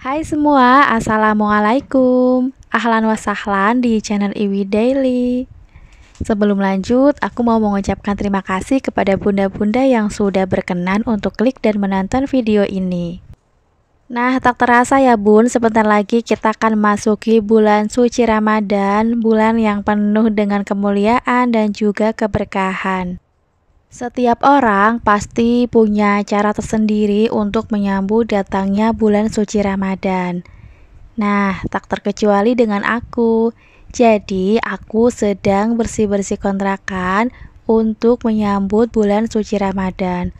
Hai semua, Assalamualaikum. Ahlan wa sahlan di channel Iwi Daily. Sebelum lanjut, aku mau mengucapkan terima kasih kepada bunda-bunda yang sudah berkenan untuk klik dan menonton video ini. Nah, tak terasa ya bun, sebentar lagi kita akan masuki bulan suci Ramadan, bulan yang penuh dengan kemuliaan dan juga keberkahan. Setiap orang pasti punya cara tersendiri untuk menyambut datangnya bulan suci Ramadan. Nah, tak terkecuali dengan aku. Jadi, aku sedang bersih-bersih kontrakan untuk menyambut bulan suci Ramadan.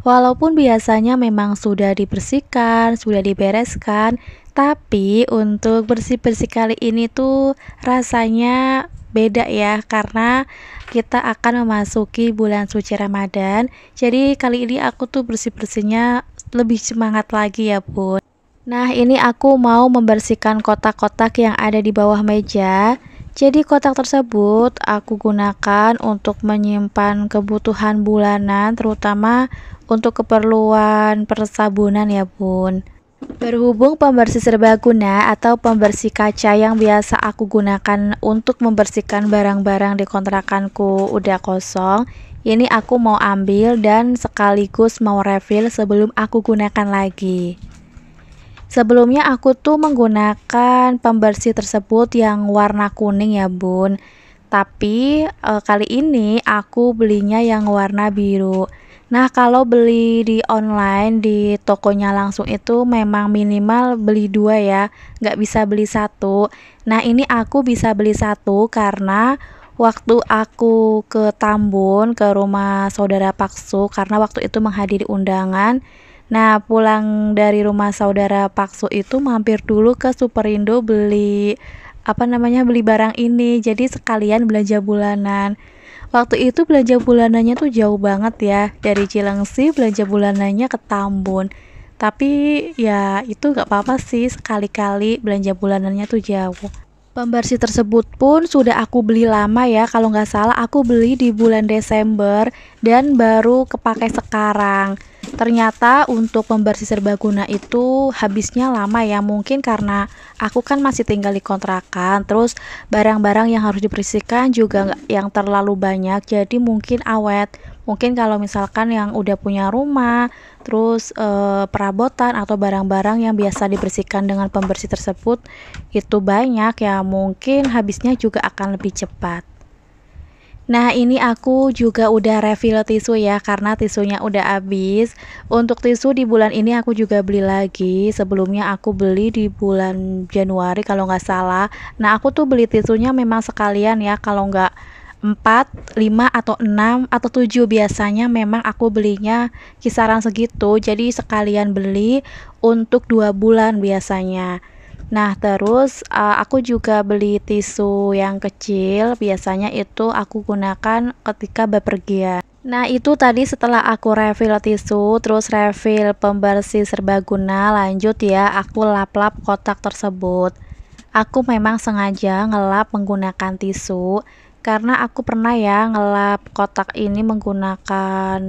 Walaupun biasanya memang sudah dibersihkan, sudah dibereskan, tapi untuk bersih-bersih kali ini tuh rasanya beda ya, karena kita akan memasuki bulan suci Ramadan. Jadi kali ini aku tuh bersih-bersihnya lebih semangat lagi ya bun. Nah, ini aku mau membersihkan kotak-kotak yang ada di bawah meja. Jadi kotak tersebut aku gunakan untuk menyimpan kebutuhan bulanan, terutama untuk keperluan persabunan ya bun. Berhubung pembersih serbaguna atau pembersih kaca yang biasa aku gunakan untuk membersihkan barang-barang di kontrakanku udah kosong, ini aku mau ambil dan sekaligus mau refill sebelum aku gunakan lagi. Sebelumnya aku tuh menggunakan pembersih tersebut yang warna kuning ya bun, tapi kali ini aku belinya yang warna biru. Nah, kalau beli di online di tokonya langsung itu memang minimal beli dua ya, nggak bisa beli satu. Nah, ini aku bisa beli satu karena waktu aku ke Tambun, ke rumah saudara Paksu, karena waktu itu menghadiri undangan. Nah, pulang dari rumah saudara Paksu itu mampir dulu ke Superindo beli beli barang ini. Jadi sekalian belanja bulanan. Waktu itu belanja bulanannya tuh jauh banget ya, dari Cilengsi belanja bulanannya ke Tambun. Tapi ya itu gak apa-apa sih, sekali-kali belanja bulanannya tuh jauh. Pembersih tersebut pun sudah aku beli lama ya, kalau nggak salah aku beli di bulan Desember dan baru kepakai sekarang. Ternyata untuk pembersih serbaguna itu habisnya lama ya, mungkin karena aku kan masih tinggal di kontrakan, terus barang-barang yang harus dibersihkan juga nggak yang terlalu banyak, jadi mungkin awet. Mungkin kalau misalkan yang udah punya rumah, terus perabotan atau barang-barang yang biasa dibersihkan dengan pembersih tersebut itu banyak ya, mungkin habisnya juga akan lebih cepat. Nah, ini aku juga udah refill tisu ya, karena tisunya udah habis. Untuk tisu di bulan ini aku juga beli lagi. Sebelumnya aku beli di bulan Januari kalau nggak salah. Nah, aku tuh beli tisunya memang sekalian ya, kalau nggak 4, 5 atau 6 atau 7 biasanya memang aku belinya kisaran segitu. Jadi sekalian beli untuk 2 bulan biasanya. Nah, terus aku juga beli tisu yang kecil, biasanya itu aku gunakan ketika bepergian. Nah, itu tadi setelah aku refill tisu, terus refill pembersih serbaguna, lanjut ya, aku lap-lap kotak tersebut. Aku memang sengaja ngelap menggunakan tisu karena aku pernah ya ngelap kotak ini menggunakan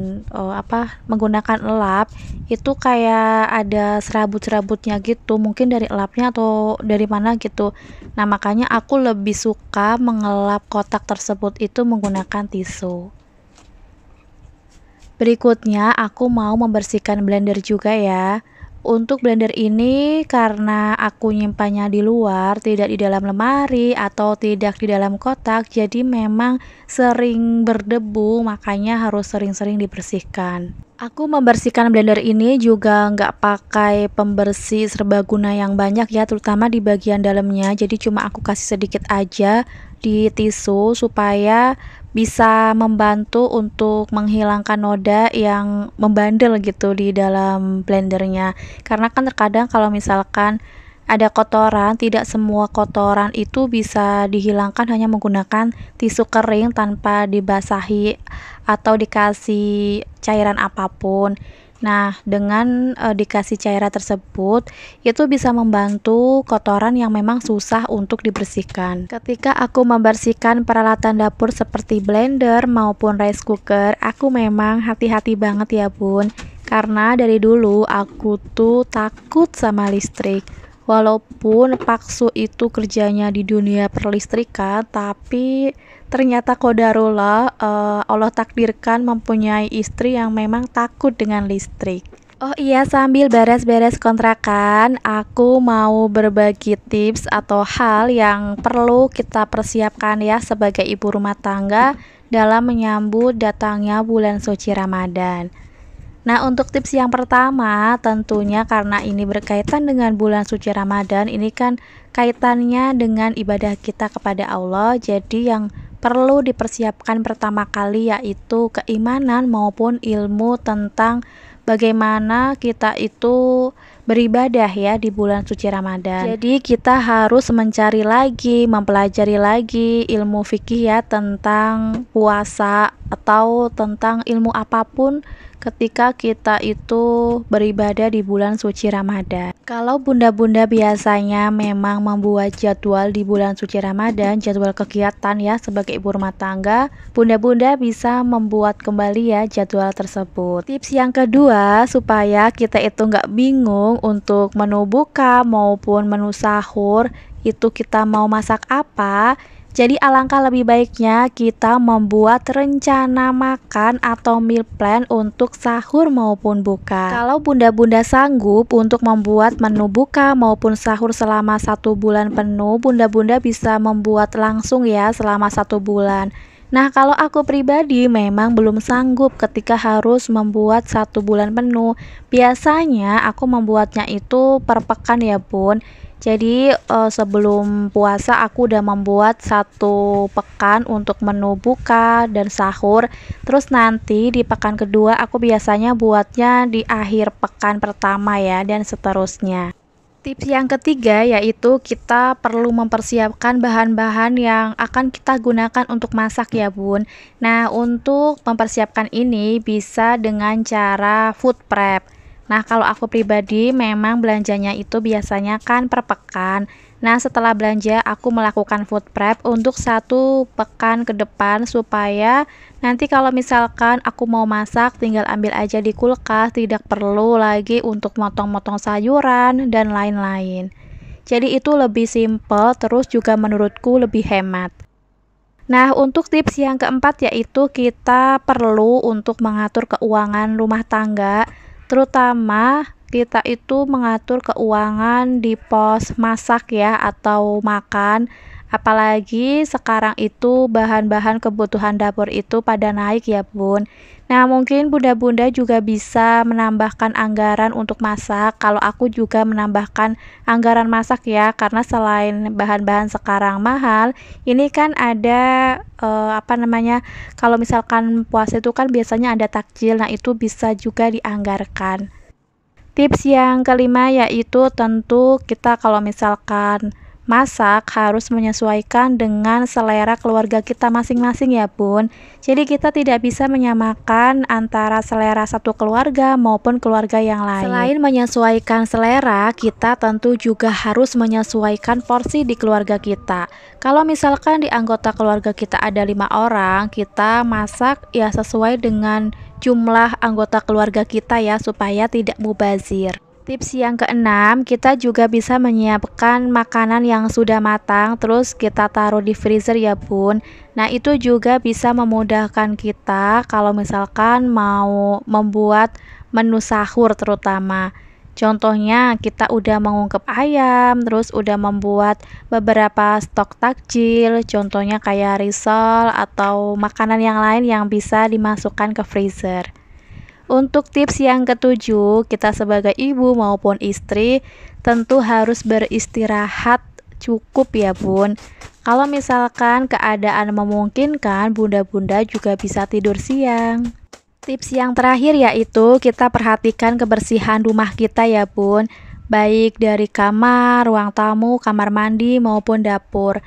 menggunakan elap, itu kayak ada serabut-serabutnya gitu, mungkin dari elapnya atau dari mana gitu. Nah, makanya aku lebih suka mengelap kotak tersebut itu menggunakan tisu. Berikutnya aku mau membersihkan blender juga ya. Untuk blender ini karena aku nyimpannya di luar, tidak di dalam lemari atau tidak di dalam kotak, jadi memang sering berdebu, makanya harus sering-sering dibersihkan. Aku membersihkan blender ini juga nggak pakai pembersih serbaguna yang banyak ya, terutama di bagian dalamnya, jadi cuma aku kasih sedikit aja di tisu supaya bisa membantu untuk menghilangkan noda yang membandel gitu di dalam blendernya. Karena kan terkadang kalau misalkan ada kotoran, tidak semua kotoran itu bisa dihilangkan hanya menggunakan tisu kering tanpa dibasahi atau dikasih cairan apapun. Nah, dengan dikasih cairan tersebut, itu bisa membantu kotoran yang memang susah untuk dibersihkan. Ketika aku membersihkan peralatan dapur seperti blender maupun rice cooker, aku memang hati-hati banget ya bun. Karena dari dulu aku tuh takut sama listrik. Walaupun Paksu itu kerjanya di dunia perlistrikan, tapi ternyata qadarullah Allah takdirkan mempunyai istri yang memang takut dengan listrik. Oh iya, sambil beres-beres kontrakan, aku mau berbagi tips atau hal yang perlu kita persiapkan ya sebagai ibu rumah tangga dalam menyambut datangnya bulan suci Ramadan. Nah, untuk tips yang pertama, tentunya karena ini berkaitan dengan bulan suci Ramadan, ini kan kaitannya dengan ibadah kita kepada Allah. Jadi yang perlu dipersiapkan pertama kali yaitu keimanan maupun ilmu tentang bagaimana kita itu beribadah ya di bulan suci Ramadan. Jadi kita harus mencari lagi, mempelajari lagi ilmu fikih ya tentang puasa atau tentang ilmu apapun ketika kita itu beribadah di bulan suci Ramadan. Kalau bunda-bunda biasanya memang membuat jadwal di bulan suci Ramadan, jadwal kegiatan ya sebagai ibu rumah tangga, bunda-bunda bisa membuat kembali ya jadwal tersebut. Tips yang kedua, supaya kita itu nggak bingung untuk menu buka maupun menu sahur, itu kita mau masak apa. Jadi alangkah lebih baiknya kita membuat rencana makan atau meal plan untuk sahur maupun buka. Kalau bunda-bunda sanggup untuk membuat menu buka maupun sahur selama 1 bulan penuh, bunda-bunda bisa membuat langsung ya selama 1 bulan. Nah, kalau aku pribadi memang belum sanggup ketika harus membuat 1 bulan penuh. Biasanya aku membuatnya itu per pekan ya bun. Jadi sebelum puasa aku udah membuat 1 pekan untuk menu buka dan sahur. Terus nanti di pekan kedua aku biasanya buatnya di akhir pekan pertama ya, dan seterusnya. Tips yang ketiga yaitu kita perlu mempersiapkan bahan-bahan yang akan kita gunakan untuk masak ya bun. Nah, untuk mempersiapkan ini bisa dengan cara food prep. Nah, kalau aku pribadi memang belanjanya itu biasanya kan per pekan. Nah, setelah belanja aku melakukan food prep untuk 1 pekan ke depan supaya nanti kalau misalkan aku mau masak tinggal ambil aja di kulkas, tidak perlu lagi untuk motong-motong sayuran dan lain-lain. Jadi itu lebih simple, terus juga menurutku lebih hemat. Nah, untuk tips yang keempat yaitu kita perlu untuk mengatur keuangan rumah tangga, terutama kita itu mengatur keuangan di pos masak ya atau makan. Apalagi sekarang itu bahan-bahan kebutuhan dapur itu pada naik ya bun. Nah, mungkin bunda-bunda juga bisa menambahkan anggaran untuk masak. Kalau aku juga menambahkan anggaran masak ya, karena selain bahan-bahan sekarang mahal, ini kan ada kalau misalkan puasa itu kan biasanya ada takjil. Nah, itu bisa juga dianggarkan. Tips yang kelima yaitu tentu kita kalau misalkan masak harus menyesuaikan dengan selera keluarga kita masing-masing ya bun. Jadi kita tidak bisa menyamakan antara selera satu keluarga maupun keluarga yang lain. Selain menyesuaikan selera, kita tentu juga harus menyesuaikan porsi di keluarga kita. Kalau misalkan di anggota keluarga kita ada 5 orang, kita masak ya sesuai dengan jumlah anggota keluarga kita ya supaya tidak mubazir. Tips yang keenam, kita juga bisa menyiapkan makanan yang sudah matang terus kita taruh di freezer ya bun. Nah, itu juga bisa memudahkan kita kalau misalkan mau membuat menu sahur terutama. Contohnya kita udah mengungkep ayam, terus udah membuat beberapa stok takjil, contohnya kayak risol atau makanan yang lain yang bisa dimasukkan ke freezer. Untuk tips yang ketujuh, kita sebagai ibu maupun istri tentu harus beristirahat cukup ya bun. Kalau misalkan keadaan memungkinkan, bunda-bunda juga bisa tidur siang. Tips yang terakhir yaitu kita perhatikan kebersihan rumah kita ya bun, baik dari kamar, ruang tamu, kamar mandi maupun dapur.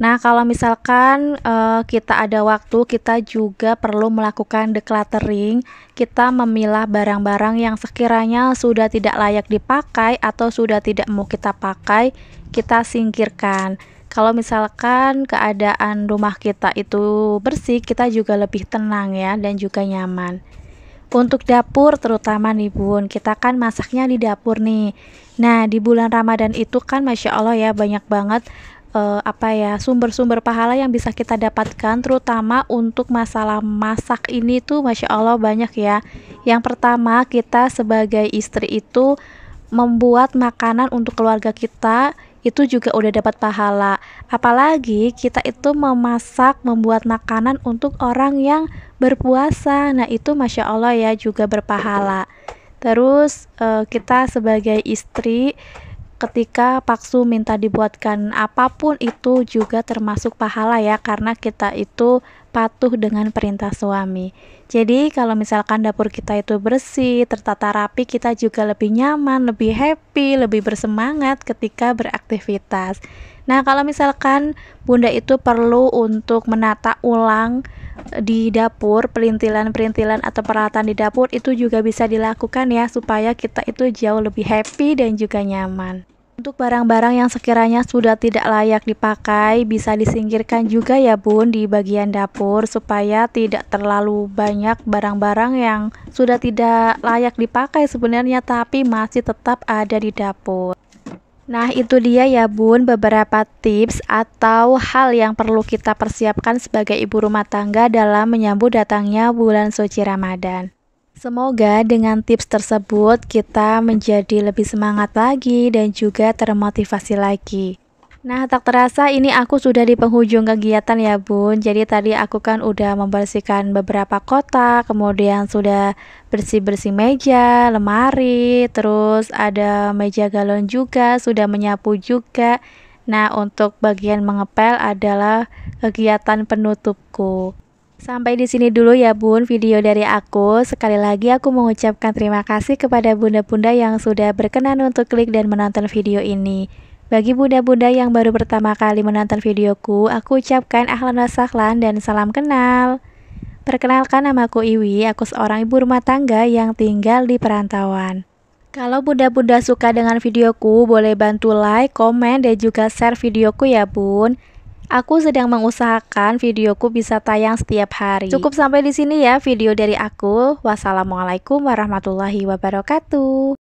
Nah, kalau misalkan kita ada waktu, kita juga perlu melakukan decluttering. Kita memilah barang-barang yang sekiranya sudah tidak layak dipakai atau sudah tidak mau kita pakai, kita singkirkan. Kalau misalkan keadaan rumah kita itu bersih, kita juga lebih tenang ya dan juga nyaman. Untuk dapur terutama nih Bun, kita kan masaknya di dapur nih. Nah, di bulan Ramadan itu kan Masya Allah ya, banyak banget sumber-sumber pahala yang bisa kita dapatkan, terutama untuk masalah masak ini tuh Masya Allah banyak ya. Yang pertama, kita sebagai istri itu membuat makanan untuk keluarga kita itu juga udah dapat pahala. Apalagi kita itu memasak, membuat makanan untuk orang yang berpuasa. Nah, itu Masya Allah ya, juga berpahala. Terus kita sebagai istri ketika paksu minta dibuatkan apapun itu juga termasuk pahala ya, karena kita itu patuh dengan perintah suami. Jadi kalau misalkan dapur kita itu bersih, tertata rapi, kita juga lebih nyaman, lebih happy, lebih bersemangat ketika beraktivitas. Nah, kalau misalkan Bunda itu perlu untuk menata ulang di dapur, perintilan-perintilan atau peralatan di dapur itu juga bisa dilakukan ya, supaya kita itu jauh lebih happy dan juga nyaman. Untuk barang-barang yang sekiranya sudah tidak layak dipakai, bisa disingkirkan juga ya Bun di bagian dapur, supaya tidak terlalu banyak barang-barang yang sudah tidak layak dipakai sebenarnya tapi masih tetap ada di dapur. Nah, itu dia ya Bun, beberapa tips atau hal yang perlu kita persiapkan sebagai ibu rumah tangga dalam menyambut datangnya bulan suci Ramadan. Semoga dengan tips tersebut kita menjadi lebih semangat lagi dan juga termotivasi lagi. Nah, tak terasa ini aku sudah di penghujung kegiatan ya Bun. Jadi tadi aku kan udah membersihkan beberapa kotak, kemudian sudah bersih-bersih meja, lemari, terus ada meja galon juga, sudah menyapu juga. Nah, untuk bagian mengepel adalah kegiatan penutupku. Sampai di sini dulu ya Bun video dari aku. Sekali lagi aku mengucapkan terima kasih kepada bunda-bunda yang sudah berkenan untuk klik dan menonton video ini. Bagi bunda-bunda yang baru pertama kali menonton videoku, aku ucapkan ahlan wa sahlan dan salam kenal. Perkenalkan, namaku Iwi, aku seorang ibu rumah tangga yang tinggal di perantauan. Kalau bunda-bunda suka dengan videoku, boleh bantu like, komen, dan juga share videoku ya Bun. Aku sedang mengusahakan videoku bisa tayang setiap hari. Cukup sampai di sini ya video dari aku. Wassalamualaikum warahmatullahi wabarakatuh.